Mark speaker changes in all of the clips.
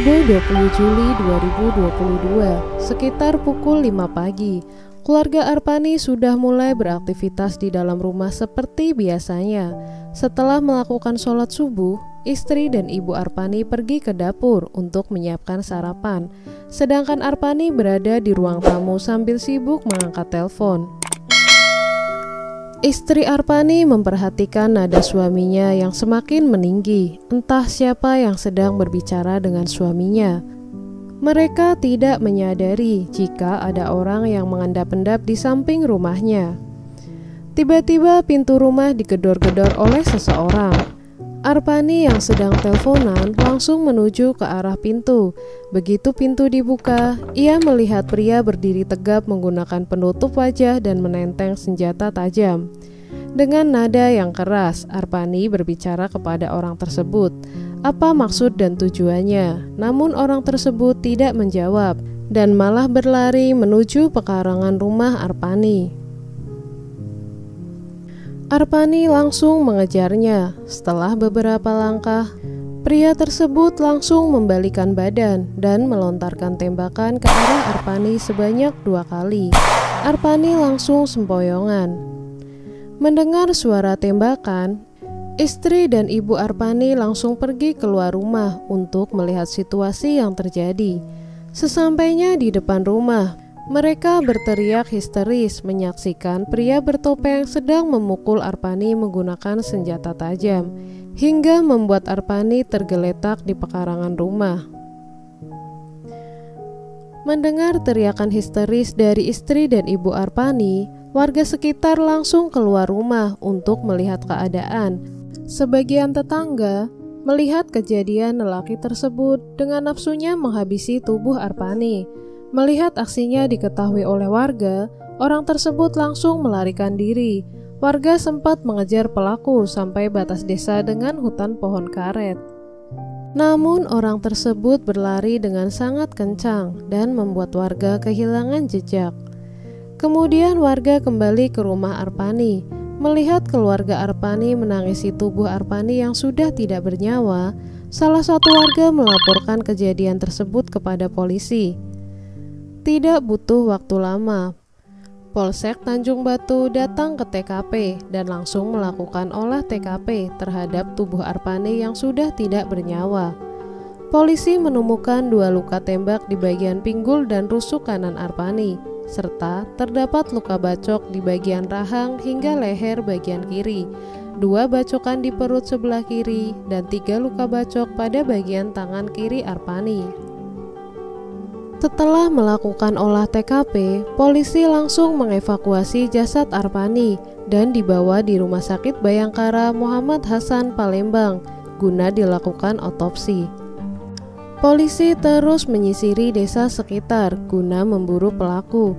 Speaker 1: Rabu 20 Juli 2022, sekitar pukul 5 pagi, keluarga Arpani sudah mulai beraktivitas di dalam rumah seperti biasanya. Setelah melakukan sholat subuh, istri dan ibu Arpani pergi ke dapur untuk menyiapkan sarapan. Sedangkan Arpani berada di ruang tamu sambil sibuk mengangkat telepon. Istri Arpani memperhatikan nada suaminya yang semakin meninggi. Entah siapa yang sedang berbicara dengan suaminya. Mereka tidak menyadari jika ada orang yang mengendap-endap di samping rumahnya. Tiba-tiba pintu rumah digedor-gedor oleh seseorang. Arpani yang sedang teleponan langsung menuju ke arah pintu. Begitu pintu dibuka, ia melihat pria berdiri tegap menggunakan penutup wajah dan menenteng senjata tajam. Dengan nada yang keras, Arpani berbicara kepada orang tersebut. Apa maksud dan tujuannya? Namun orang tersebut tidak menjawab dan malah berlari menuju pekarangan rumah Arpani. Arpani langsung mengejarnya. Setelah beberapa langkah, pria tersebut langsung membalikan badan dan melontarkan tembakan ke arah Arpani sebanyak 2 kali. Arpani langsung sempoyongan. Mendengar suara tembakan, istri dan ibu Arpani langsung pergi keluar rumah untuk melihat situasi yang terjadi. Sesampainya di depan rumah, mereka berteriak histeris menyaksikan pria bertopeng sedang memukul Arpani menggunakan senjata tajam, hingga membuat Arpani tergeletak di pekarangan rumah. Mendengar teriakan histeris dari istri dan ibu Arpani, warga sekitar langsung keluar rumah untuk melihat keadaan. Sebagian tetangga melihat kejadian lelaki tersebut dengan nafsunya menghabisi tubuh Arpani. Melihat aksinya diketahui oleh warga, orang tersebut langsung melarikan diri. Warga sempat mengejar pelaku sampai batas desa dengan hutan pohon karet. Namun orang tersebut berlari dengan sangat kencang dan membuat warga kehilangan jejak. Kemudian warga kembali ke rumah Arpani. Melihat keluarga Arpani menangisi tubuh Arpani yang sudah tidak bernyawa, salah satu warga melaporkan kejadian tersebut kepada polisi. Tidak butuh waktu lama, Polsek Tanjung Batu datang ke TKP dan langsung melakukan olah TKP terhadap tubuh Arpani yang sudah tidak bernyawa. Polisi menemukan 2 luka tembak di bagian pinggul dan rusuk kanan Arpani, serta terdapat luka bacok di bagian rahang hingga leher bagian kiri, 2 bacokan di perut sebelah kiri, dan 3 luka bacok pada bagian tangan kiri Arpani. Setelah melakukan olah TKP, polisi langsung mengevakuasi jasad Arpani dan dibawa di Rumah Sakit Bayangkara Muhammad Hasan Palembang guna dilakukan otopsi. Polisi terus menyisiri desa sekitar guna memburu pelaku.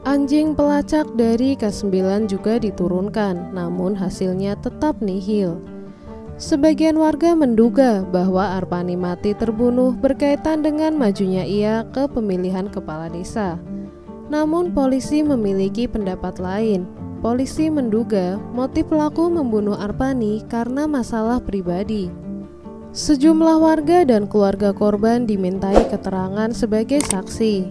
Speaker 1: Anjing pelacak dari K9 juga diturunkan, namun hasilnya tetap nihil. Sebagian warga menduga bahwa Arpani mati terbunuh berkaitan dengan majunya ia ke pemilihan kepala desa. Namun polisi memiliki pendapat lain. Polisi menduga motif pelaku membunuh Arpani karena masalah pribadi. Sejumlah warga dan keluarga korban dimintai keterangan sebagai saksi.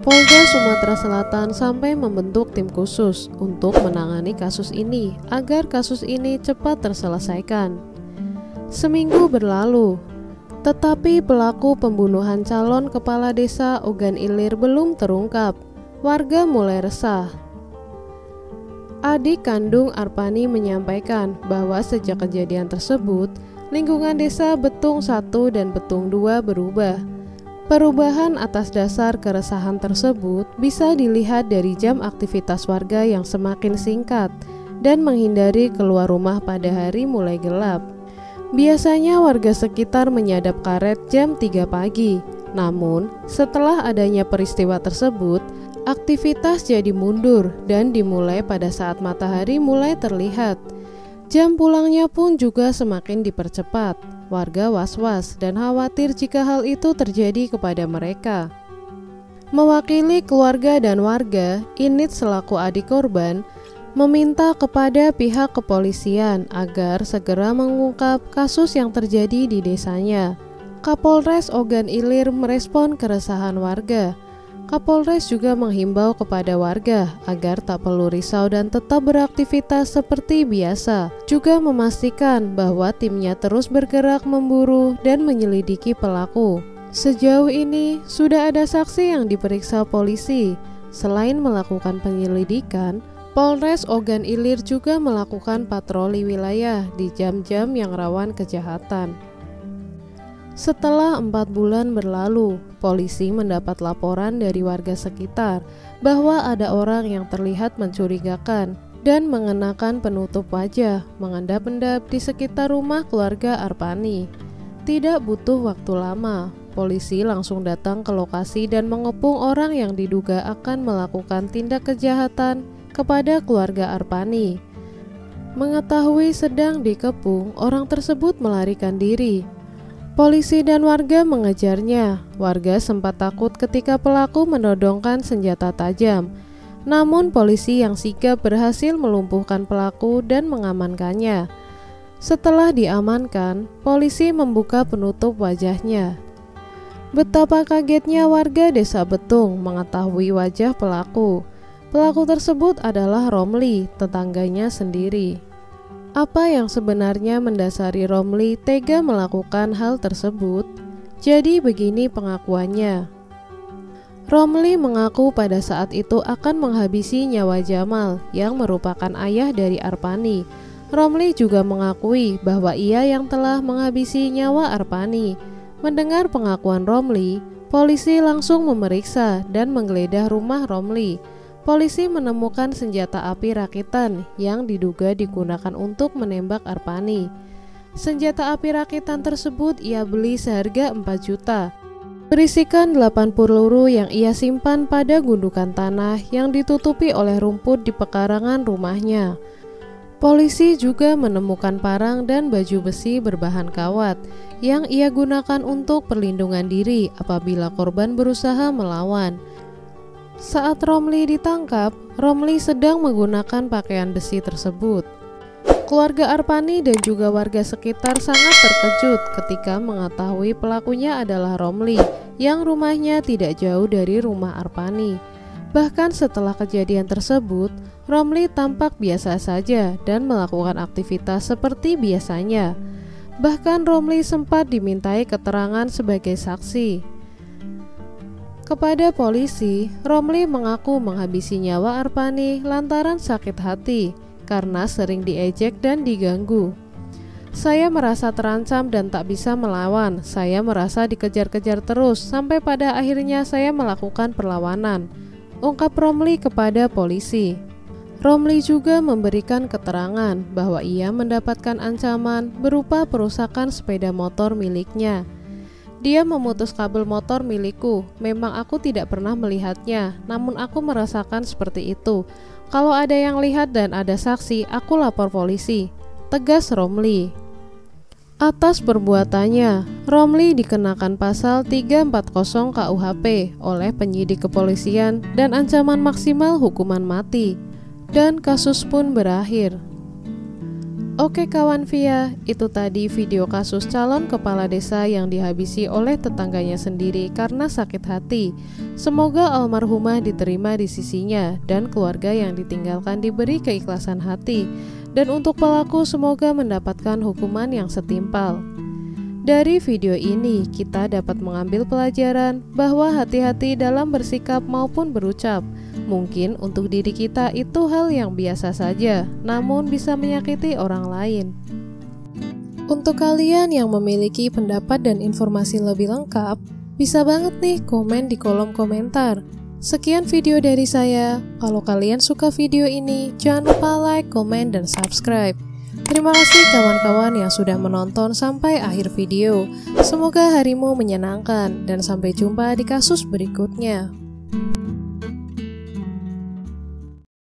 Speaker 1: Polda Sumatera Selatan sampai membentuk tim khusus untuk menangani kasus ini agar kasus ini cepat terselesaikan. Seminggu berlalu, tetapi pelaku pembunuhan calon kepala desa Ogan Ilir belum terungkap. Warga mulai resah. Adik kandung Arpani menyampaikan bahwa sejak kejadian tersebut, lingkungan desa Betung 1 dan Betung 2 berubah. Perubahan atas dasar keresahan tersebut bisa dilihat dari jam aktivitas warga yang semakin singkat dan menghindari keluar rumah pada hari mulai gelap. Biasanya warga sekitar menyadap karet jam 3 pagi. Namun, setelah adanya peristiwa tersebut, aktivitas jadi mundur dan dimulai pada saat matahari mulai terlihat. Jam pulangnya pun juga semakin dipercepat. Warga was-was dan khawatir jika hal itu terjadi kepada mereka. Mewakili keluarga dan warga, Init selaku adik korban meminta kepada pihak kepolisian agar segera mengungkap kasus yang terjadi di desanya. Kapolres Ogan Ilir merespon keresahan warga. Kapolres juga menghimbau kepada warga agar tak perlu risau dan tetap beraktivitas seperti biasa. Juga memastikan bahwa timnya terus bergerak memburu dan menyelidiki pelaku. Sejauh ini sudah ada saksi yang diperiksa polisi. Selain melakukan penyelidikan, Polres Ogan Ilir juga melakukan patroli wilayah di jam-jam yang rawan kejahatan. Setelah 4 bulan berlalu, polisi mendapat laporan dari warga sekitar bahwa ada orang yang terlihat mencurigakan dan mengenakan penutup wajah mengendap-endap di sekitar rumah keluarga Arpani. Tidak butuh waktu lama, polisi langsung datang ke lokasi dan mengepung orang yang diduga akan melakukan tindak kejahatan kepada keluarga Arpani. Mengetahui sedang dikepung, orang tersebut melarikan diri. Polisi dan warga mengejarnya. Warga sempat takut ketika pelaku menodongkan senjata tajam. Namun polisi yang sigap berhasil melumpuhkan pelaku dan mengamankannya. Setelah diamankan, polisi membuka penutup wajahnya. Betapa kagetnya warga Desa Betung mengetahui wajah pelaku. Pelaku tersebut adalah Romli, tetangganya sendiri. Apa yang sebenarnya mendasari Romli tega melakukan hal tersebut? Jadi begini pengakuannya. Romli mengaku pada saat itu akan menghabisi nyawa Jamal yang merupakan ayah dari Arpani. Romli juga mengakui bahwa ia yang telah menghabisi nyawa Arpani. Mendengar pengakuan Romli, polisi langsung memeriksa dan menggeledah rumah Romli. Polisi menemukan senjata api rakitan yang diduga digunakan untuk menembak Arpani. Senjata api rakitan tersebut ia beli seharga 4 juta. Berisikan 8 peluru yang ia simpan pada gundukan tanah yang ditutupi oleh rumput di pekarangan rumahnya. Polisi juga menemukan parang dan baju besi berbahan kawat yang ia gunakan untuk perlindungan diri apabila korban berusaha melawan. Saat Romli ditangkap, Romli sedang menggunakan pakaian besi tersebut. Keluarga Arpani dan juga warga sekitar sangat terkejut ketika mengetahui pelakunya adalah Romli yang rumahnya tidak jauh dari rumah Arpani. Bahkan setelah kejadian tersebut, Romli tampak biasa saja dan melakukan aktivitas seperti biasanya. Bahkan Romli sempat dimintai keterangan sebagai saksi. Kepada polisi, Romli mengaku menghabisi nyawa Arpani lantaran sakit hati karena sering diejek dan diganggu. Saya merasa terancam dan tak bisa melawan. Saya merasa dikejar-kejar terus sampai pada akhirnya saya melakukan perlawanan, ungkap Romli kepada polisi. Romli juga memberikan keterangan bahwa ia mendapatkan ancaman berupa perusakan sepeda motor miliknya. Dia memutus kabel motor milikku. Memang aku tidak pernah melihatnya, namun aku merasakan seperti itu. Kalau ada yang lihat dan ada saksi, aku lapor polisi, tegas Romli. Atas perbuatannya, Romli dikenakan pasal 340 KUHP oleh penyidik kepolisian dan ancaman maksimal hukuman mati. Dan kasus pun berakhir. Oke kawan Via, itu tadi video kasus calon kepala desa yang dihabisi oleh tetangganya sendiri karena sakit hati. Semoga almarhumah diterima di sisinya dan keluarga yang ditinggalkan diberi keikhlasan hati. Dan untuk pelaku semoga mendapatkan hukuman yang setimpal. Dari video ini kita dapat mengambil pelajaran bahwa hati-hati dalam bersikap maupun berucap. Mungkin untuk diri kita itu hal yang biasa saja, namun bisa menyakiti orang lain. Untuk kalian yang memiliki pendapat dan informasi lebih lengkap, bisa banget nih komen di kolom komentar. Sekian video dari saya. Kalau kalian suka video ini, jangan lupa like, komen, dan subscribe. Terima kasih kawan-kawan yang sudah menonton sampai akhir video. Semoga harimu menyenangkan dan sampai jumpa di kasus berikutnya.